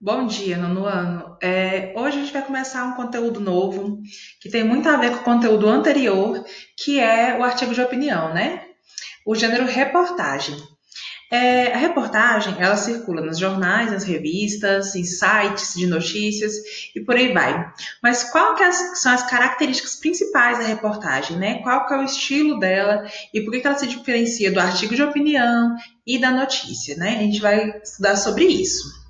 Bom dia, nono ano. Hoje a gente vai começar um conteúdo novo que tem muito a ver com o conteúdo anterior, que é o artigo de opinião, né? O gênero reportagem. A reportagem, ela circula nos jornais, nas revistas, em sites de notícias e por aí vai. Mas são as características principais da reportagem, né? Qual que é o estilo dela e por que ela se diferencia do artigo de opinião e da notícia, né? A gente vai estudar sobre isso.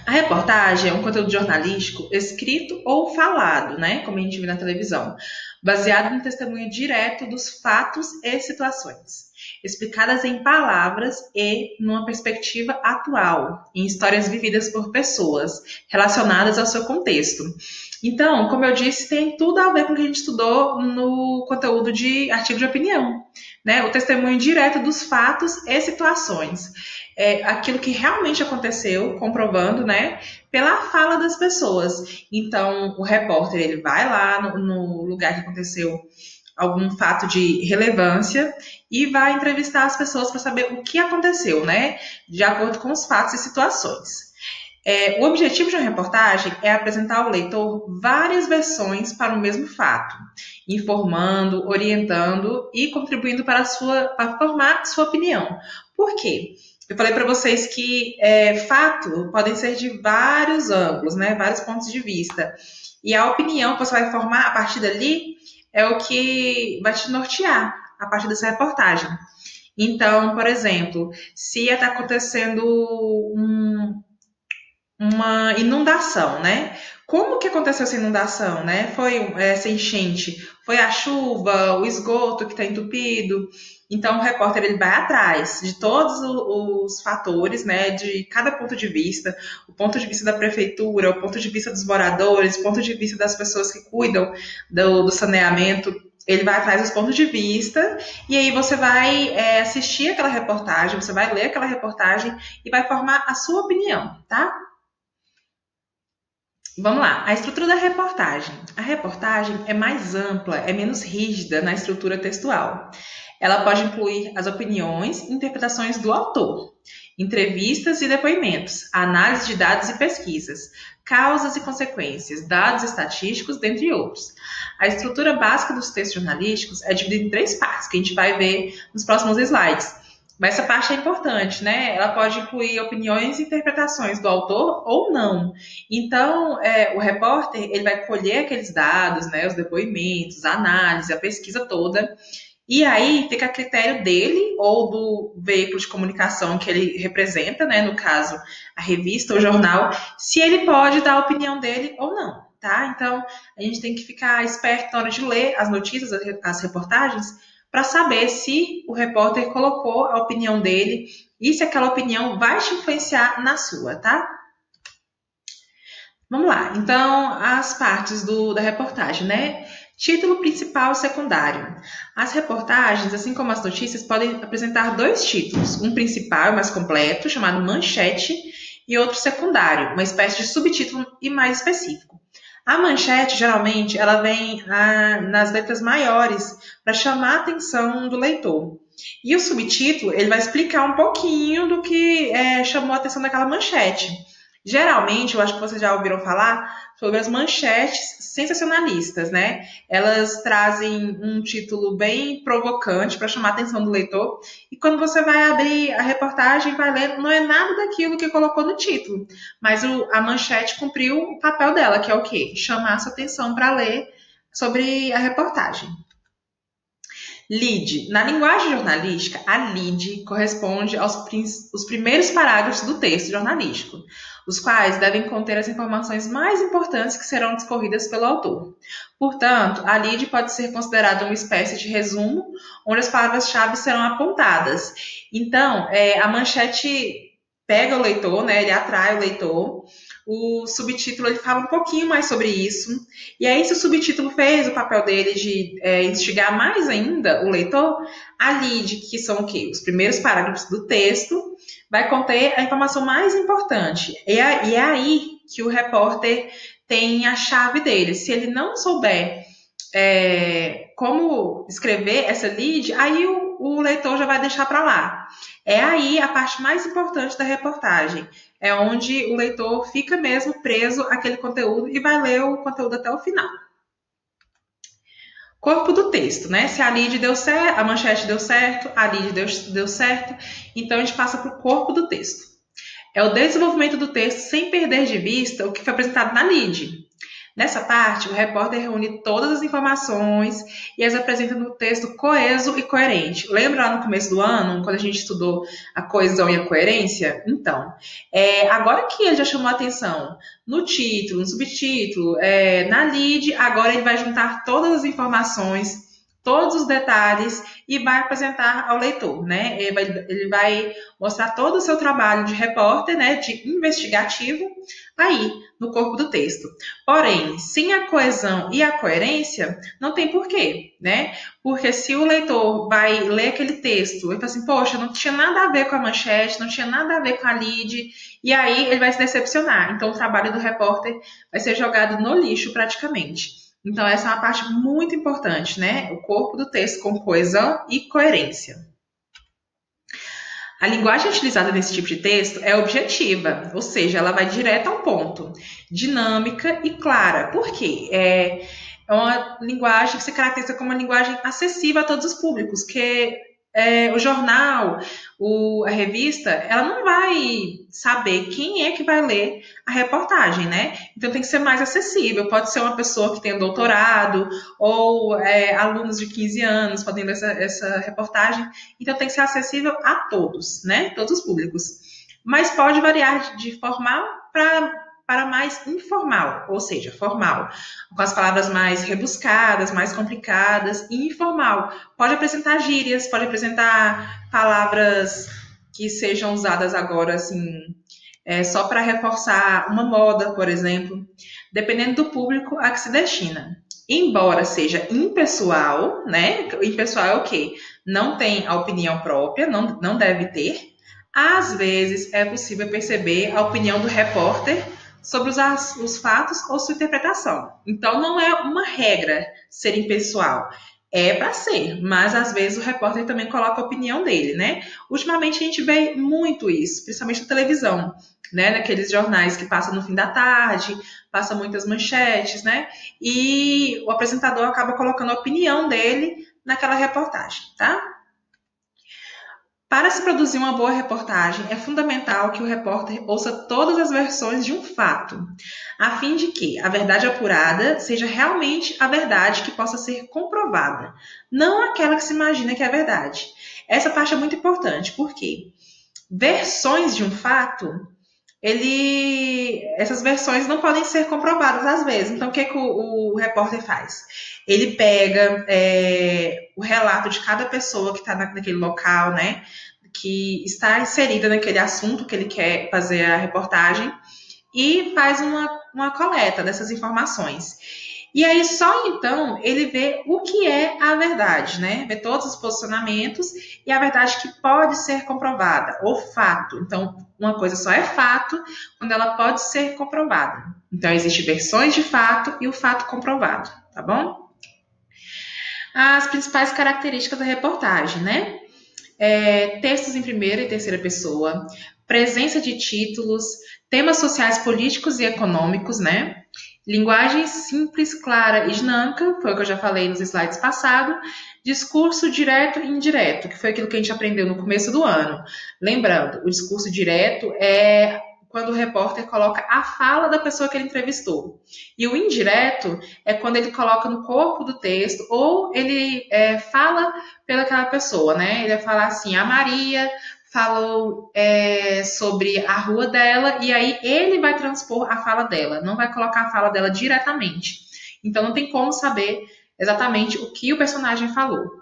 A reportagem é um conteúdo jornalístico escrito ou falado, né, como a gente vê na televisão, baseado no testemunho direto dos fatos e situações, explicadas em palavras e numa perspectiva atual, em histórias vividas por pessoas relacionadas ao seu contexto. Então, como eu disse, tem tudo a ver com o que a gente estudou no conteúdo de artigo de opinião, né? O testemunho direto dos fatos e situações, aquilo que realmente aconteceu, comprovando, né, pela fala das pessoas. Então, o repórter ele vai lá no lugar que aconteceu algum fato de relevância e vai entrevistar as pessoas para saber o que aconteceu, né, de acordo com os fatos e situações. O objetivo de uma reportagem é apresentar ao leitor várias versões para o mesmo fato, informando, orientando e contribuindo para formar sua opinião. Por quê? Eu falei para vocês que fato podem ser de vários ângulos, né? Vários pontos de vista. E a opinião que você vai formar a partir dali é o que vai te nortear a partir dessa reportagem. Então, por exemplo, se está acontecendo uma inundação, né? Como que aconteceu essa inundação, né? Foi essa enchente? Foi a chuva, o esgoto que está entupido? Então, o repórter ele vai atrás de todos os fatores, né? De cada ponto de vista, o ponto de vista da prefeitura, o ponto de vista dos moradores, o ponto de vista das pessoas que cuidam do saneamento. Ele vai atrás dos pontos de vista e aí você vai assistir aquela reportagem, você vai ler aquela reportagem e vai formar a sua opinião, tá? Vamos lá, a estrutura da reportagem. A reportagem é mais ampla, é menos rígida na estrutura textual. Ela pode incluir as opiniões e interpretações do autor, entrevistas e depoimentos, análise de dados e pesquisas, causas e consequências, dados estatísticos, dentre outros. A estrutura básica dos textos jornalísticos é dividida em três partes, que a gente vai ver nos próximos slides. Mas essa parte é importante, né? Ela pode incluir opiniões e interpretações do autor ou não. Então, o repórter ele vai colher aqueles dados, né? Os depoimentos, a análise, a pesquisa toda. E aí fica a critério dele ou do veículo de comunicação que ele representa, né? No caso, a revista ou jornal, se ele pode dar a opinião dele ou não, tá? Então, a gente tem que ficar esperto na hora de ler as notícias, as reportagens, para saber se o repórter colocou a opinião dele e se aquela opinião vai te influenciar na sua, tá? Vamos lá. Então, as partes da reportagem, né? Título principal e secundário. As reportagens, assim como as notícias, podem apresentar dois títulos. Um principal, mais completo, chamado manchete, e outro secundário, uma espécie de subtítulo e mais específico. A manchete, geralmente, ela vem nas letras maiores para chamar a atenção do leitor. E o subtítulo, ele vai explicar um pouquinho do que chamou a atenção daquela manchete. Geralmente, eu acho que vocês já ouviram falar sobre as manchetes sensacionalistas, né? Elas trazem um título bem provocante para chamar a atenção do leitor. E quando você vai abrir a reportagem, vai ler, não é nada daquilo que colocou no título. Mas a manchete cumpriu o papel dela, que é o quê? Chamar a sua atenção para ler sobre a reportagem. Lead. Na linguagem jornalística, a lead corresponde aos primeiros parágrafos do texto jornalístico, os quais devem conter as informações mais importantes que serão discorridas pelo autor. Portanto, a lead pode ser considerada uma espécie de resumo, onde as palavras-chave serão apontadas. Então, a manchete pega o leitor, né, ele atrai o leitor. O subtítulo ele fala um pouquinho mais sobre isso. E aí, se o subtítulo fez o papel dele de instigar mais ainda o leitor, a lead, que são o quê? Os primeiros parágrafos do texto, vai conter a informação mais importante. E é aí que o repórter tem a chave dele. Se ele não souber como escrever essa lead, aí o leitor já vai deixar para lá. É aí a parte mais importante da reportagem. É onde o leitor fica mesmo preso àquele conteúdo e vai ler o conteúdo até o final. Corpo do texto, né? Se a lead deu certo, a manchete deu certo, a lead deu certo, então a gente passa para o corpo do texto. É o desenvolvimento do texto sem perder de vista o que foi apresentado na lead. Nessa parte, o repórter reúne todas as informações e as apresenta no texto coeso e coerente. Lembra lá no começo do ano, quando a gente estudou a coesão e a coerência? Então, agora que ele já chamou a atenção no título, no subtítulo, na lead, agora ele vai juntar todas as informações, todos os detalhes e vai apresentar ao leitor, né? Ele vai mostrar todo o seu trabalho de repórter, né, de investigativo, aí no corpo do texto. Porém, sem a coesão e a coerência, não tem porquê, né? Porque se o leitor vai ler aquele texto e fala assim, poxa, não tinha nada a ver com a manchete, não tinha nada a ver com a lead, e aí ele vai se decepcionar. Então, o trabalho do repórter vai ser jogado no lixo praticamente. Então, essa é uma parte muito importante, né? O corpo do texto com coesão e coerência. A linguagem utilizada nesse tipo de texto é objetiva, ou seja, ela vai direto ao ponto, dinâmica e clara. Por quê? É uma linguagem que se caracteriza como uma linguagem acessível a todos os públicos, que o jornal, a revista, ela não vai saber quem é que vai ler a reportagem, né? Então tem que ser mais acessível. Pode ser uma pessoa que tenha doutorado ou alunos de 15 anos podem ler essa reportagem. Então tem que ser acessível a todos, né? Todos os públicos. Mas pode variar de formal para mais informal, ou seja, formal, com as palavras mais rebuscadas, mais complicadas, e informal. Pode apresentar gírias, pode apresentar palavras que sejam usadas agora, assim, só para reforçar uma moda, por exemplo, dependendo do público a que se destina. Embora seja impessoal, né? Impessoal é o quê? Não tem a opinião própria, não deve ter. Às vezes é possível perceber a opinião do repórter sobre os fatos ou sua interpretação. Então, não é uma regra ser impessoal. É para ser, mas às vezes o repórter também coloca a opinião dele, né? Ultimamente a gente vê muito isso, principalmente na televisão, né? Naqueles jornais que passam no fim da tarde, passa muitas manchetes, né? E o apresentador acaba colocando a opinião dele naquela reportagem, tá? Para se produzir uma boa reportagem, é fundamental que o repórter ouça todas as versões de um fato, a fim de que a verdade apurada seja realmente a verdade que possa ser comprovada, não aquela que se imagina que é a verdade. Essa parte é muito importante, porque versões de um fato, essas versões não podem ser comprovadas às vezes. Então, o que o repórter faz? Ele pega o relato de cada pessoa que está naquele local, né? Que está inserida naquele assunto que ele quer fazer a reportagem e faz uma coleta dessas informações. E aí, só então, ele vê o que é a verdade, né? Vê todos os posicionamentos e a verdade que pode ser comprovada, ou fato. Então, uma coisa só é fato quando ela pode ser comprovada. Então, existem versões de fato e o fato comprovado, tá bom? As principais características da reportagem, né? Textos em primeira e terceira pessoa, presença de títulos, temas sociais, políticos e econômicos, né? Linguagem simples, clara e dinâmica, foi o que eu já falei nos slides passados. Discurso direto e indireto, que foi aquilo que a gente aprendeu no começo do ano. Lembrando, o discurso direto é quando o repórter coloca a fala da pessoa que ele entrevistou. E o indireto é quando ele coloca no corpo do texto, ou ele fala pelaquela pessoa, né? Ele vai falar assim, a Maria falou sobre a rua dela, e aí ele vai transpor a fala dela, não vai colocar a fala dela diretamente. Então não tem como saber exatamente o que o personagem falou.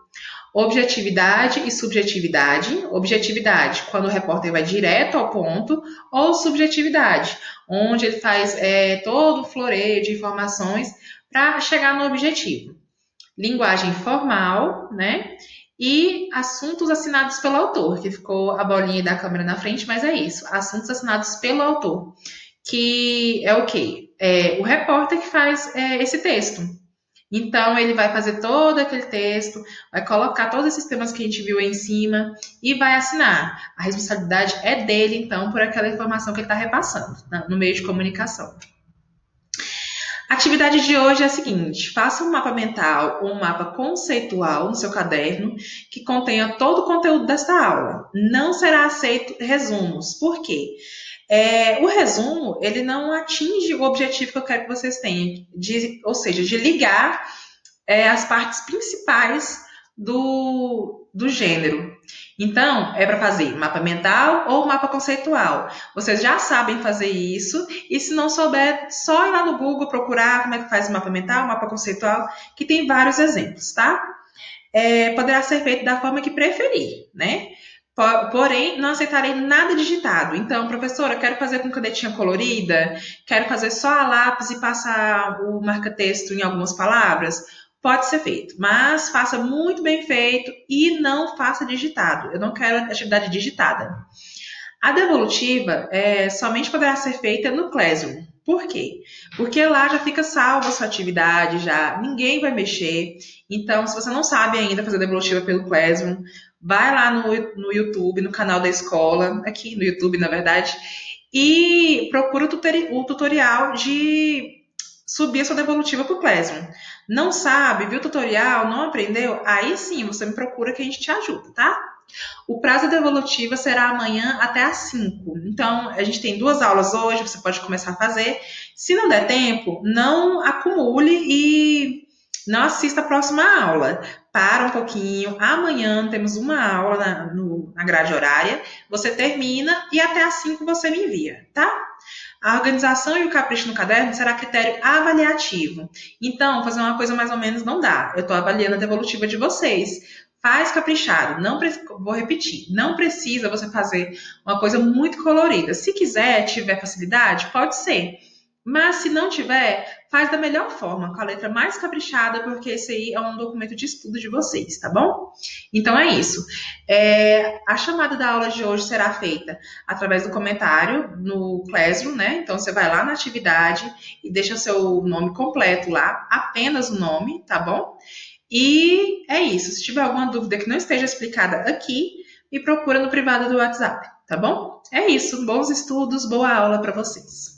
Objetividade e subjetividade. Objetividade, quando o repórter vai direto ao ponto, ou subjetividade, onde ele faz todo o floreio de informações para chegar no objetivo. Linguagem formal, né? E assuntos assinados pelo autor, que ficou a bolinha da câmera na frente, mas é isso. Assuntos assinados pelo autor, que é o quê? O repórter que faz esse texto. Então, ele vai fazer todo aquele texto, vai colocar todos esses temas que a gente viu aí em cima e vai assinar. A responsabilidade é dele, então, por aquela informação que ele está repassando no meio de comunicação. A atividade de hoje é a seguinte: faça um mapa mental ou um mapa conceitual no seu caderno que contenha todo o conteúdo desta aula. Não será aceito resumos. Por quê? O resumo, ele não atinge o objetivo que eu quero que vocês tenham, ou seja, de ligar as partes principais do gênero. Então, é para fazer mapa mental ou mapa conceitual. Vocês já sabem fazer isso, e se não souber, só ir lá no Google procurar como é que faz o mapa mental, mapa conceitual, que tem vários exemplos, tá? Poderá ser feito da forma que preferir, né? Porém, não aceitarei nada digitado. Então, professora, quero fazer com canetinha colorida, quero fazer só a lápis e passar o marca-texto em algumas palavras. Pode ser feito, mas faça muito bem feito e não faça digitado. Eu não quero atividade digitada. A devolutiva somente poderá ser feita no Classroom. Por quê? Porque lá já fica salva a sua atividade, já ninguém vai mexer. Então, se você não sabe ainda fazer devolutiva pelo Classroom, vai lá no YouTube, no canal da escola, aqui no YouTube, na verdade, e procura o tutorial de subir a sua devolutiva para o Classroom. Não sabe, viu o tutorial, não aprendeu? Aí sim, você me procura que a gente te ajuda, tá? O prazo da devolutiva será amanhã até às 5. Então, a gente tem 2 aulas hoje, você pode começar a fazer. Se não der tempo, não acumule e não assista a próxima aula. Para um pouquinho. Amanhã temos uma aula na grade horária. Você termina e até às 5 você me envia, tá? A organização e o capricho no caderno será critério avaliativo. Então, fazer uma coisa mais ou menos não dá. Eu estou avaliando a devolutiva de vocês. Faz caprichado. Vou repetir. Não precisa você fazer uma coisa muito colorida. Se quiser, tiver facilidade, pode ser. Mas se não tiver, faz da melhor forma, com a letra mais caprichada, porque esse aí é um documento de estudo de vocês, tá bom? Então é isso. A chamada da aula de hoje será feita através do comentário no Classroom, né? Então você vai lá na atividade e deixa seu nome completo lá, apenas o nome, tá bom? E é isso. Se tiver alguma dúvida que não esteja explicada aqui, me procura no privado do WhatsApp, tá bom? É isso. Bons estudos, boa aula para vocês.